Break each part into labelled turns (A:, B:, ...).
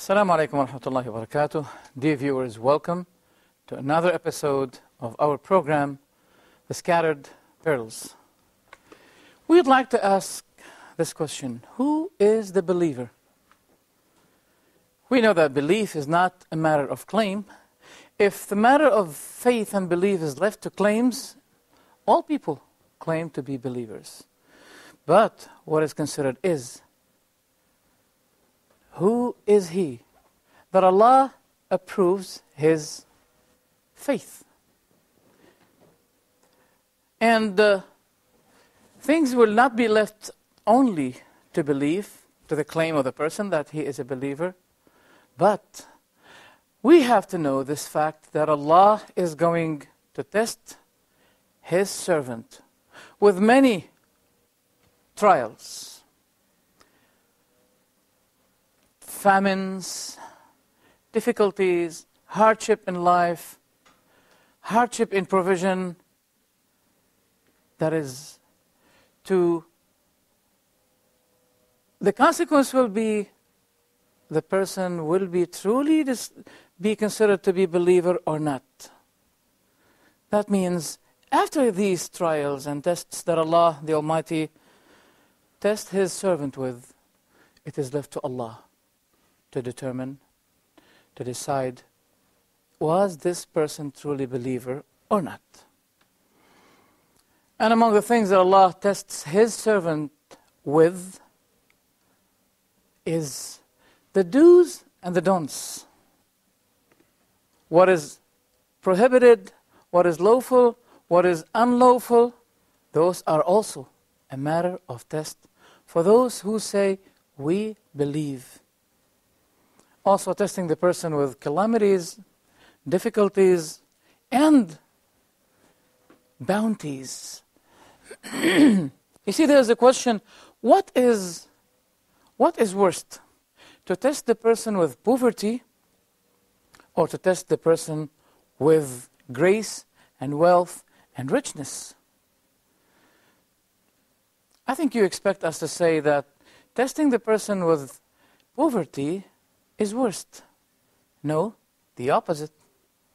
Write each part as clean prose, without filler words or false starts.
A: Assalamu alaikum wa rahmatullahi wa barakatuh. Dear viewers, welcome to another episode of our program, The Scattered Pearls. We'd like to ask this question: who is the believer? We know that belief is not a matter of claim. If the matter of faith and belief is left to claims, all people claim to be believers. But what is considered is, who is he that Allah approves his faith? And things will not be left only to belief, to the claim of the person that he is a believer, but we have to know this fact that Allah is going to test his servant with many trials, famines, difficulties, hardship in life, hardship in provision. That is, the consequence will be the person will be truly be considered to be believer or not. That means after these trials and tests that Allah the Almighty tests his servant with, it is left to Allah to determine, to decide, was this person truly believer or not? And among the things that Allah tests his servant with is the do's and the don'ts. What is prohibited, what is lawful, what is unlawful, those are also a matter of test for those who say, we believe. Also testing the person with calamities, difficulties, and bounties. You see, there's a question, what is worst? To test the person with poverty, or to test the person with grace and wealth and richness? I think you expect us to say that testing the person with poverty is worst. No, the opposite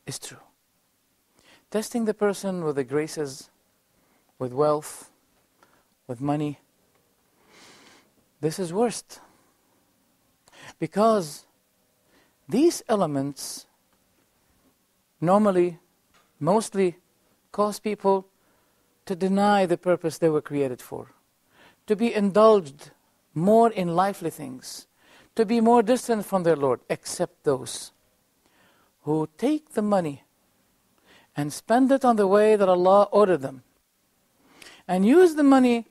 A: is true. Testing the person with the graces, with wealth, with money, this is worst. Because these elements normally, mostly, cause people to deny the purpose they were created for, to be indulged more in lively things, to be more distant from their Lord, except those who take the money and spend it on the way that Allah ordered them, and use the money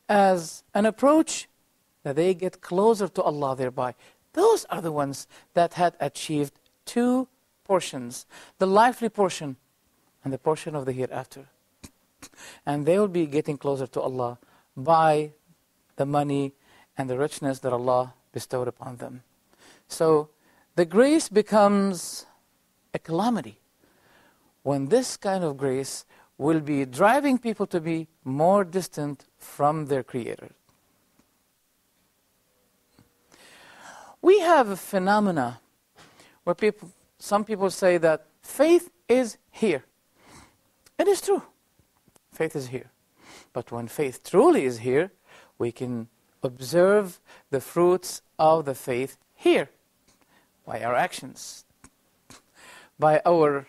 A: as an approach that they get closer to Allah thereby. Those are the ones that had achieved two portions, the lively portion and the portion of the hereafter. And they will be getting closer to Allah by the money and the richness that Allah bestowed upon them. So the grace becomes a calamity when this kind of grace will be driving people to be more distant from their Creator. We have a phenomena where some people say that faith is here. It is true. Faith is here. But when faith truly is here, we can observe the fruits of the faith here by our actions, by our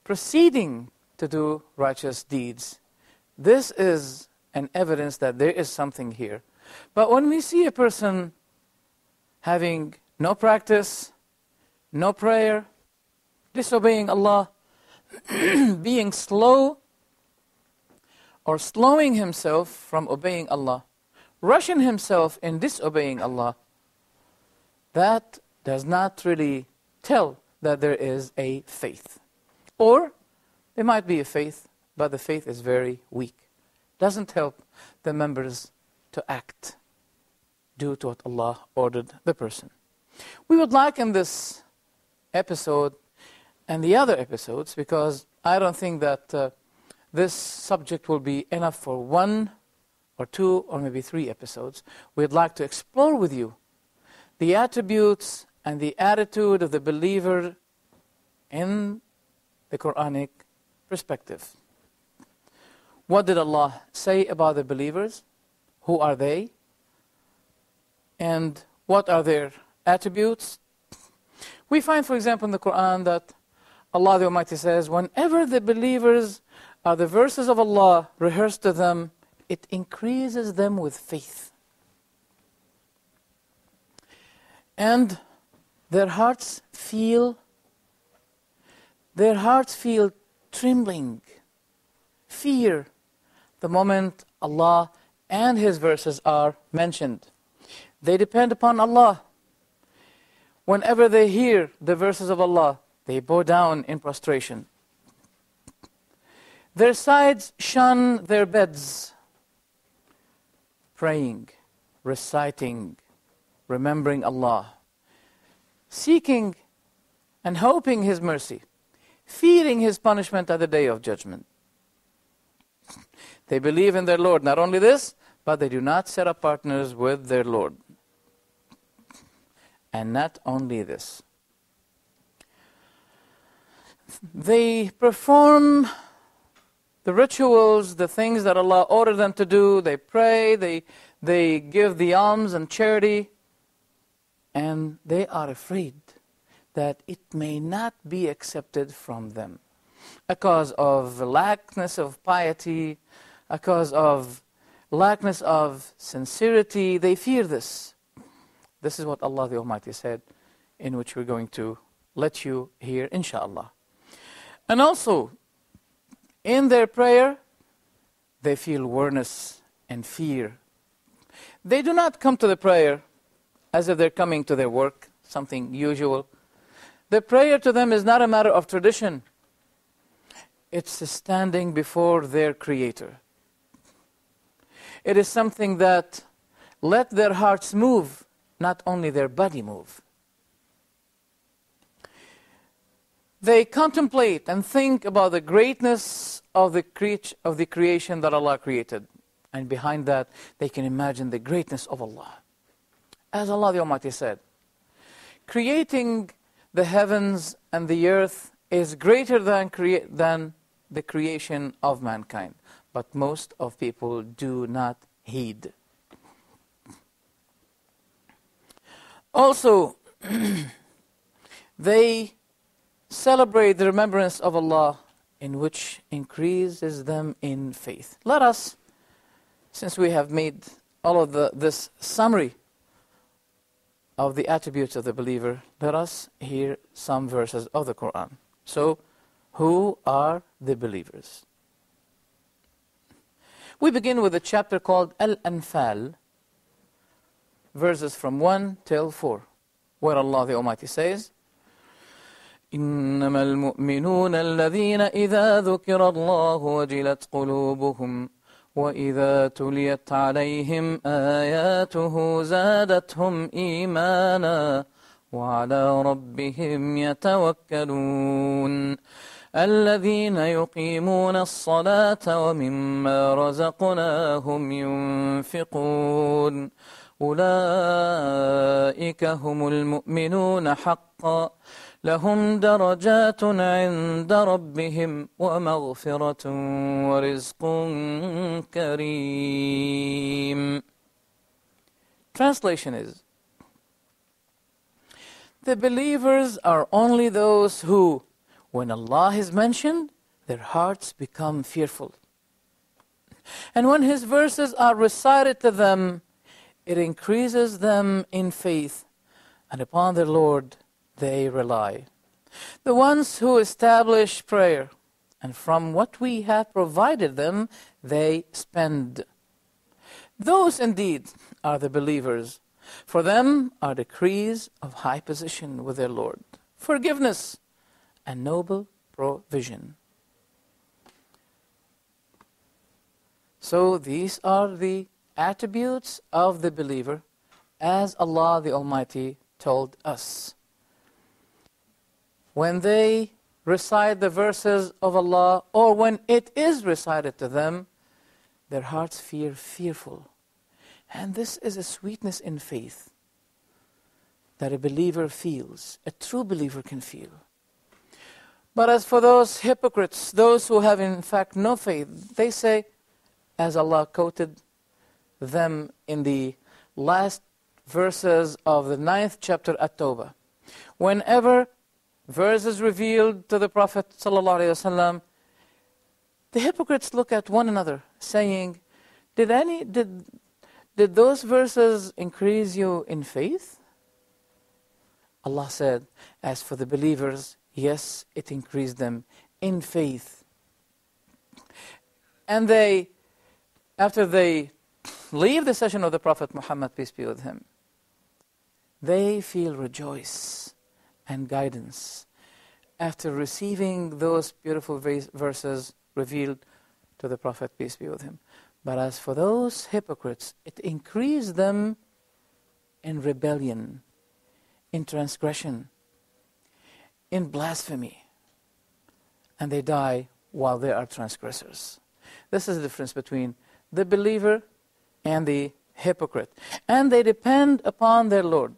A: proceeding to do righteous deeds. This is an evidence that there is something here. But when we see a person having no practice, no prayer, disobeying Allah, being slow or slowing himself from obeying Allah, rushing himself in disobeying Allah, that does not really tell that there is a faith. Or there might be a faith, but the faith is very weak. Doesn't help the members to act, do to what Allah ordered the person. We would like in this episode and the other episodes, because I don't think that this subject will be enough for one or two or maybe 3 episodes. We'd like to explore with you the attributes and the attitude of the believer in the Quranic perspective. What did Allah say about the believers? Who are they? And what are their attributes? We find, for example, in the Quran that Allah the Almighty says, whenever the believers are the verses of Allah rehearsed to them, it increases them with faith. And their hearts feel trembling, fear, the moment Allah and His verses are mentioned. They depend upon Allah. Whenever they hear the verses of Allah, they bow down in prostration. Their sides shun their beds, praying, reciting, remembering Allah, seeking and hoping His mercy, fearing His punishment at the Day of Judgment. They believe in their Lord. Not only this, but they do not set up partners with their Lord. And not only this, they perform the rituals, the things that Allah ordered them to do. They pray, they give the alms and charity, and they are afraid that it may not be accepted from them. A cause of lackness of piety, a cause of lackness of sincerity, they fear this. This is what Allah the Almighty said, in which we're going to let you hear, inshallah. And also, in their prayer, they feel weariness and fear. They do not come to the prayer as if they're coming to their work, something usual. The prayer to them is not a matter of tradition. It's standing before their Creator. It is something that let their hearts move, not only their body move. They contemplate and think about the greatness of the creation that Allah created. And behind that, they can imagine the greatness of Allah. As Allah the Almighty said, creating the heavens and the earth is greater than the creation of mankind. But most of people do not heed. Also, they celebrate the remembrance of Allah, in which increases them in faith. Let us, since we have made all of this summary of the attributes of the believer, let us hear some verses of the Quran. So, who are the believers? We begin with a chapter called Al-Anfal, verses from 1 till 4, where Allah the Almighty says, إنما المؤمنون الذين إذا ذكر الله وجلت قلوبهم وإذا تليت عليهم آياته زادتهم إيمانا وعلى ربهم يتوكلون الذين يقيمون الصلاة ومما رزقناهم ينفقون أولئك هم المؤمنون حقا لهم درجات عند ربهم ومغفرة ورزق كريم. Translation is, the believers are only those who, when Allah is mentioned, their hearts become fearful. And when His verses are recited to them, it increases them in faith, and upon their Lord they rely. The ones who establish prayer, and from what we have provided them, they spend. Those indeed are the believers. For them are decrees of high position with their Lord, forgiveness, and noble provision. So these are the attributes of the believer, as Allah the Almighty told us. When they recite the verses of Allah, or when it is recited to them, their hearts feel fearful. And this is a sweetness in faith. that a believer feels, a true believer can feel. But as for those hypocrites, those who have in fact no faith, they say, as Allah quoted them in the last verses of the 9th chapter At-Tawbah, whenever verses revealed to the Prophet ﷺ, the hypocrites look at one another, saying, Did those verses increase you in faith? Allah said, as for the believers, yes, it increased them in faith. And after they leave the session of the Prophet Muhammad, peace be with him, they feel rejoice and guidance after receiving those beautiful verses revealed to the Prophet, peace be with him. But as for those hypocrites, it increased them in rebellion, in transgression, in blasphemy, and they die while they are transgressors. This is the difference between the believer and the hypocrite. And they depend upon their Lord.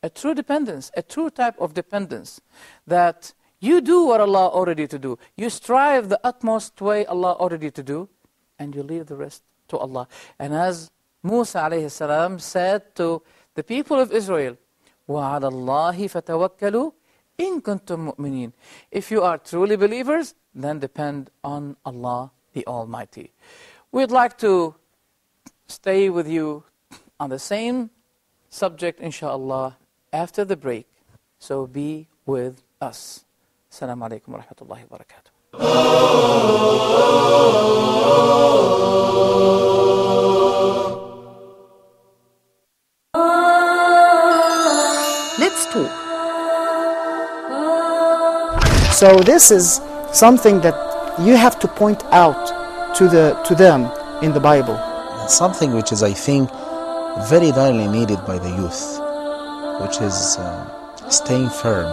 A: A true dependence, a true type of dependence, that you do what Allah ordered you to do. You strive the utmost way Allah ordered you to do, and you leave the rest to Allah. And as Musa alayhi salam said to the people of Israel, وَعَلَى اللَّهِ فَتَوَكَّلُوا إِن كُنتُم مُؤْمِنِينَ. If you are truly believers, then depend on Allah the Almighty. We'd like to stay with you on the same subject, inshallah, after the break. So be with us. Assalamu alaikum wa rahmatullahi wa barakatuh.
B: Let's talk. So this is something that you have to point out to them in the Bible.
C: Something which is, I think, very rarely needed by the youth, which is staying firm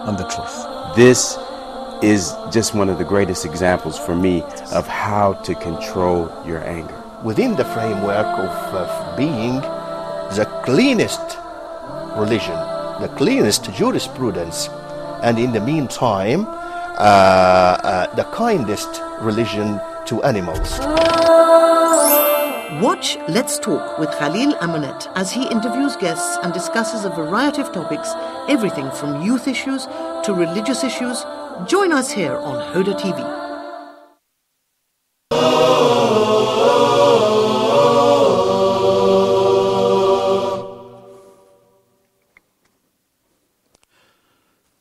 C: on the truth.
D: This is just one of the greatest examples for me of how to control your anger.
E: Within the framework of being the cleanest religion, the cleanest jurisprudence, and in the meantime, the kindest religion to animals.
B: Watch Let's Talk with Khalil Amanet as he interviews guests and discusses a variety of topics, everything from youth issues to religious issues. Join us here on Huda TV.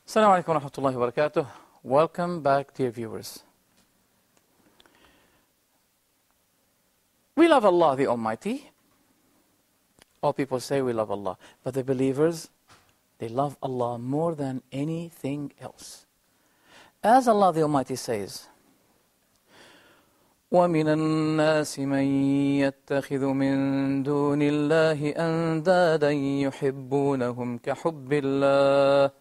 A: Assalamu alaikum wa rahmatullahi wa barakatuh. Welcome back, dear viewers. We love Allah the Almighty. All people say we love Allah. But the believers, they love Allah more than anything else. As Allah the Almighty says, وَمِنَ النَّاسِ مَن يَتَّخِذُ مِن دُونِ اللَّهِ أَنْدَادًا يُحِبُّونَهُمْ كَحُبِّ اللَّهِ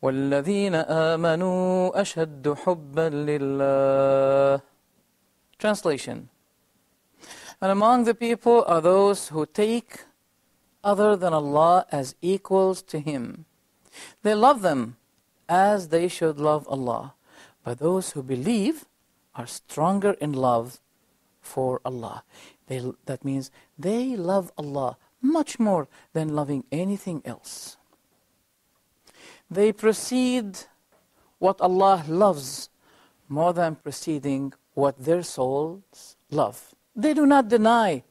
A: وَالَّذِينَ آمَنُوا أَشَدُّ حُبًّا لِلَّهِ. Translation. And among the people are those who take other than Allah as equals to Him. They love them as they should love Allah. But those who believe are stronger in love for Allah. That means they love Allah much more than loving anything else. They precede what Allah loves more than preceding what their souls love. They do not deny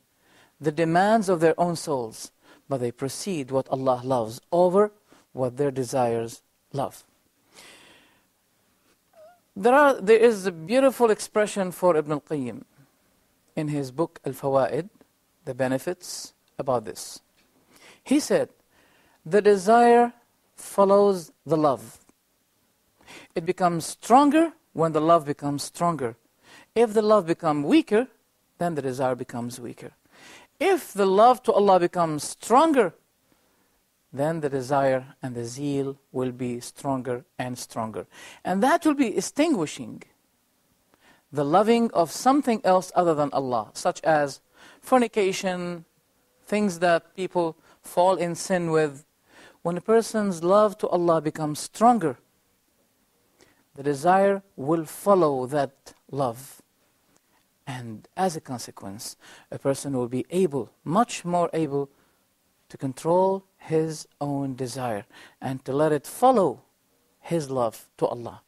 A: the demands of their own souls, but they precede what Allah loves over what their desires love. There is a beautiful expression for Ibn al-Qayyim in his book Al-Fawaid, the benefits, about this. He said, the desire follows the love. It becomes stronger when the love becomes stronger. If the love becomes weaker, then the desire becomes weaker. If the love to Allah becomes stronger, then the desire and the zeal will be stronger and stronger. And that will be extinguishing the loving of something else other than Allah, such as fornication, things that people fall in sin with, when a person's love to Allah becomes stronger, the desire will follow that love. And as a consequence, a person will be able, much more able, to control his own desire and to let it follow his love to Allah.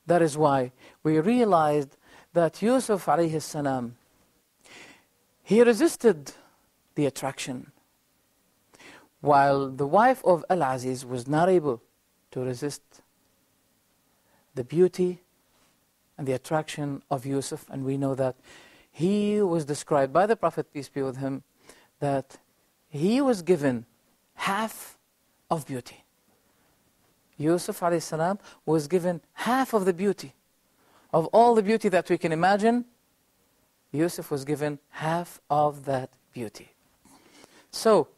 A: That is why we realized that Yusuf alayhi salam, he resisted the attraction, while the wife of Al-Aziz was not able to resist the beauty and the attraction of Yusuf. And we know that he was described by the Prophet, peace be with him, that he was given half of beauty. Yusuf alayhi salam was given half of the beauty. Of all the beauty that we can imagine, Yusuf was given half of that beauty. So,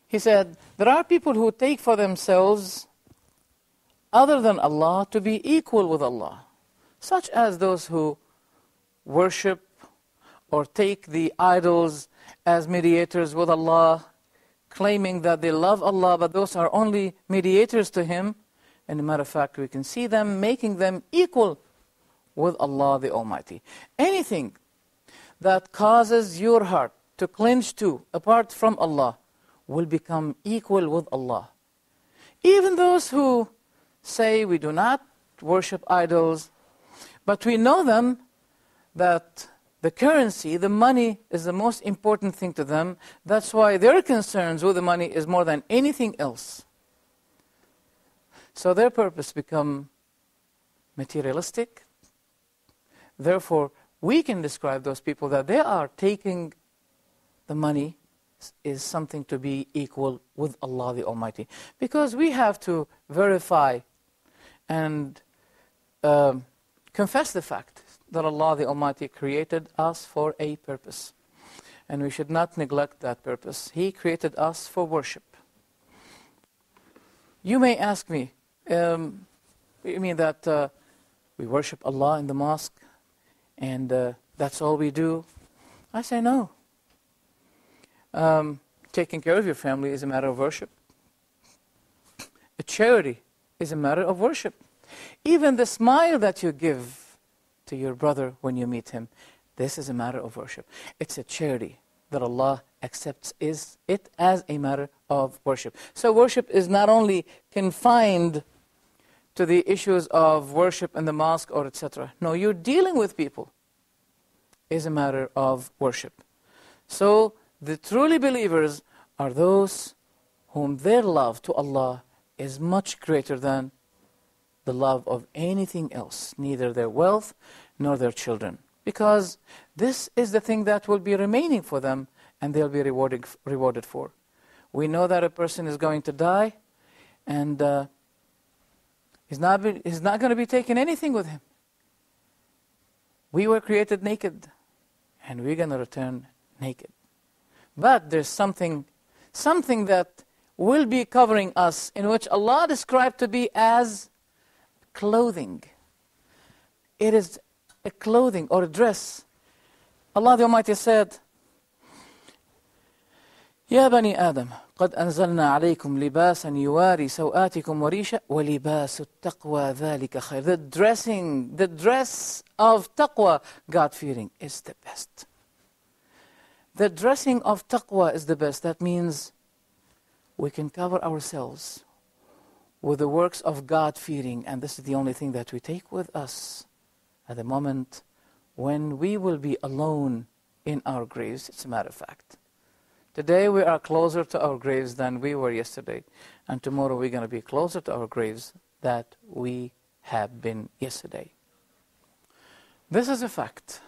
A: he said, there are people who take for themselves other than Allah to be equal with Allah, such as those who worship or take the idols as mediators with Allah, claiming that they love Allah, but those are only mediators to Him. And as a matter of fact, we can see them making them equal with Allah the Almighty. Anything that causes your heart to clinch to, apart from Allah, will become equal with Allah. Even those who say we do not worship idols, but we know them that the currency, the money, is the most important thing to them. That's why their concerns with the money is more than anything else. So their purpose become materialistic. Therefore, we can describe those people that they are taking the money is something to be equal with Allah the Almighty. Because we have to verify and confess the fact that Allah the Almighty created us for a purpose. And we should not neglect that purpose. He created us for worship. You may ask me, you mean that we worship Allah in the mosque and that's all we do? I say no. Taking care of your family is a matter of worship. A charity is a matter of worship. Even the smile that you give to your brother when you meet him, this is a matter of worship. It's a charity that Allah accepts it as a matter of worship. So worship is not only confined to the issues of worship in the mosque or etc. No, you're dealing with people is a matter of worship. So the truly believers are those whom their love to Allah is much greater than the love of anything else, neither their wealth nor their children. Because this is the thing that will be remaining for them and they'll be rewarded for. We know that a person is going to die and he's not going to be taking anything with him. We were created naked and we're going to return naked. But there's something that will be covering us, in which Allah described to be as clothing. It is a clothing or a dress. Allah the Almighty said, يا بني آدم قد أنزلنا عليكم لباسا يواري سوآتكم وريشا ولباس التقوى ذلك خير. The dress of taqwa, God-fearing, is the best. The dressing of taqwa is the best. That means we can cover ourselves with the works of God-fearing, and this is the only thing that we take with us at the moment when we will be alone in our graves. It's a matter of fact. Today we are closer to our graves than we were yesterday, and tomorrow we're going to be closer to our graves than we have been yesterday. This is a fact.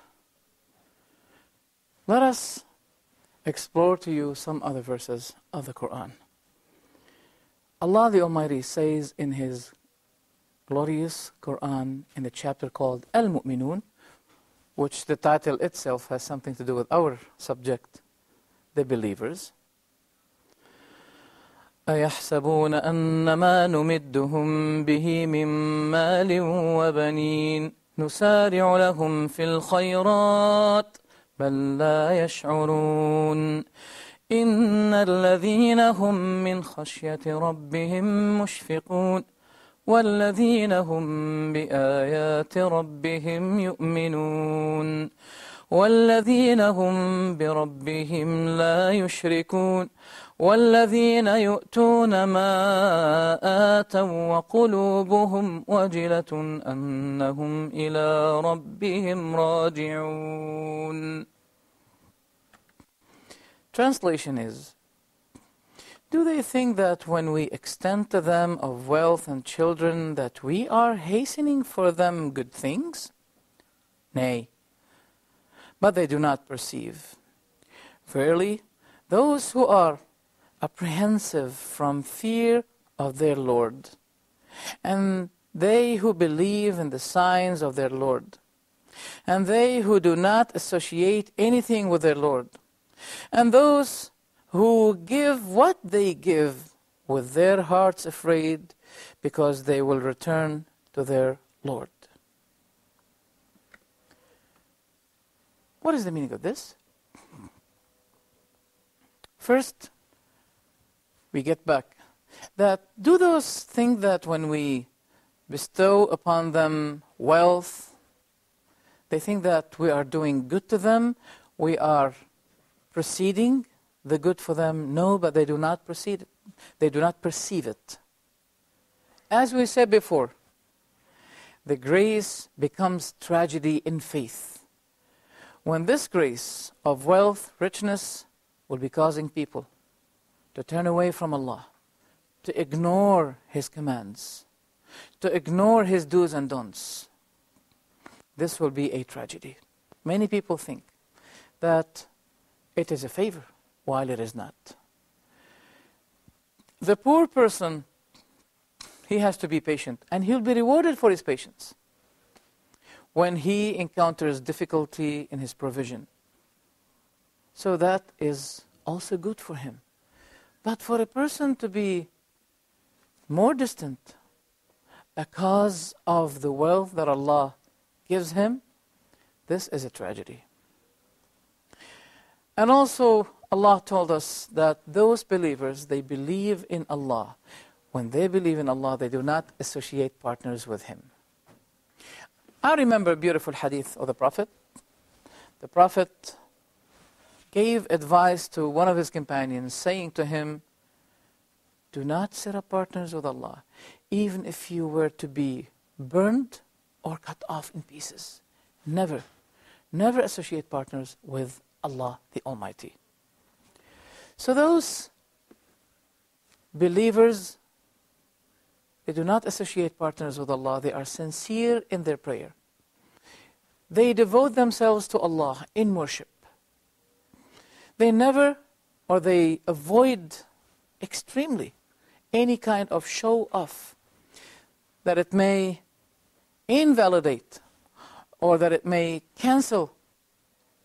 A: Let us explore to you some other verses of the Quran. Allah the Almighty says in His glorious Quran in the chapter called Al-Mu'minun, which the title itself has something to do with our subject, the believers. أَيَحْسَبُونَ أَنَّمَا نُمِدُّهُمْ بِهِ مِنْ مَالٍ وَبَنِينَ نُسَارِعُ لَهُمْ فِي الْخَيْرَاتِ بَلْ لَا يَشْعُرُونَ إن الذين هم من خشية ربهم مشفقون والذين هم بآيات ربهم يؤمنون والذين هم بربهم لا يشركون والذين يؤتون ما آتوا وقلوبهم وجلة أنهم إلى ربهم راجعون. Translation is, do they think that when we extend to them of wealth and children that we are hastening for them good things? Nay, but they do not perceive. Verily, those who are apprehensive from fear of their Lord, and they who believe in the signs of their Lord, and they who do not associate anything with their Lord, and those who give what they give with their hearts afraid, because they will return to their Lord. What is the meaning of this? First, we get back that do those think that when we bestow upon them wealth, they think that we are doing good to them, we are proceeding the good for them? No, but they do not proceed it. They do not perceive it. As we said before, the grace becomes tragedy in faith. When this grace of wealth, richness, will be causing people to turn away from Allah, to ignore His commands, to ignore His do's and don'ts, this will be a tragedy. Many people think that it is a favor, while it is not. The poor person, he has to be patient, and he'll be rewarded for his patience when he encounters difficulty in his provision. So that is also good for him. But for a person to be more distant, a cause of the wealth that Allah gives him, this is a tragedy. And also, Allah told us that those believers, they believe in Allah. When they believe in Allah, they do not associate partners with Him. I remember a beautiful hadith of the Prophet. The Prophet gave advice to one of his companions, saying to him, do not set up partners with Allah, even if you were to be burned or cut off in pieces. Never associate partners with Allah the Almighty. So those believers, they do not associate partners with Allah. They are sincere in their prayer. They devote themselves to Allah in worship. They never, or they avoid extremely any kind of show-off that it may invalidate or that it may cancel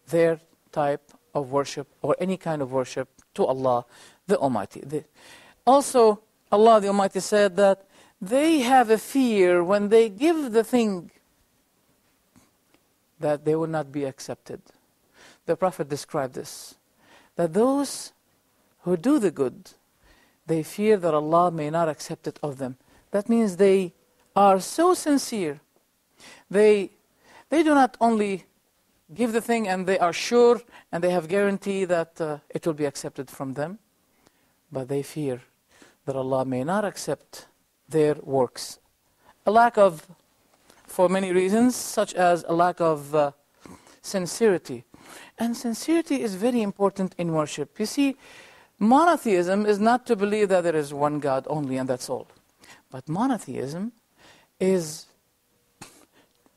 A: their type of worship or any kind of worship to Allah the Almighty. Also, Allah the Almighty said that they have a fear when they give the thing that they will not be accepted. The Prophet described this, that those who do the good, they fear that Allah may not accept it of them. That means they are so sincere. They do not only give the thing and they are sure and they have guarantee that it will be accepted from them, but they fear that Allah may not accept their works. A lack of, for many reasons, such as a lack of sincerity. And sincerity is very important in worship. You see, monotheism is not to believe that there is one God only and that's all. But monotheism is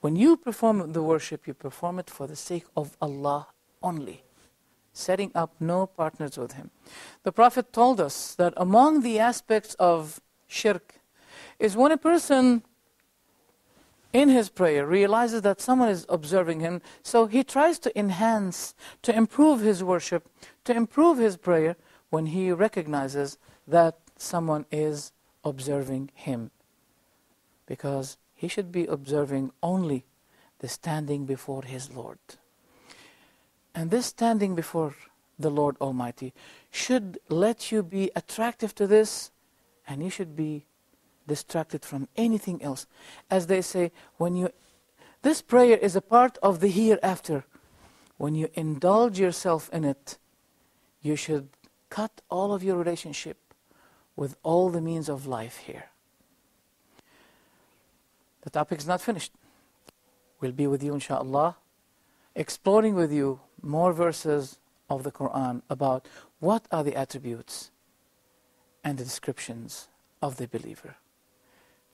A: when you perform the worship, you perform it for the sake of Allah only, setting up no partners with Him. The Prophet told us that among the aspects of shirk is when a person in his prayer realizes that someone is observing him, so he tries to enhance, to improve his worship, to improve his prayer when he recognizes that someone is observing him. Because he should be observing only the standing before his Lord. And this standing before the Lord Almighty should let you be attractive to this, and you should be distracted from anything else. As they say, this prayer is a part of the hereafter. When you indulge yourself in it, you should cut all of your relationship with all the means of life here. The topic is not finished. We'll be with you, inshaAllah, exploring with you more verses of the Quran about what are the attributes and the descriptions of the believer.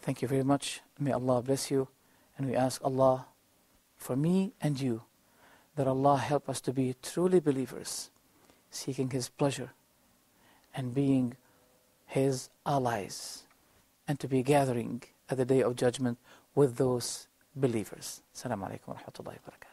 A: Thank you very much. May Allah bless you. And we ask Allah for me and you, that Allah help us to be truly believers, seeking His pleasure and being His allies, and to be gathering at the Day of Judgment with those believers. Assalamu alaikum wa rahmatullahi wa barakatuh.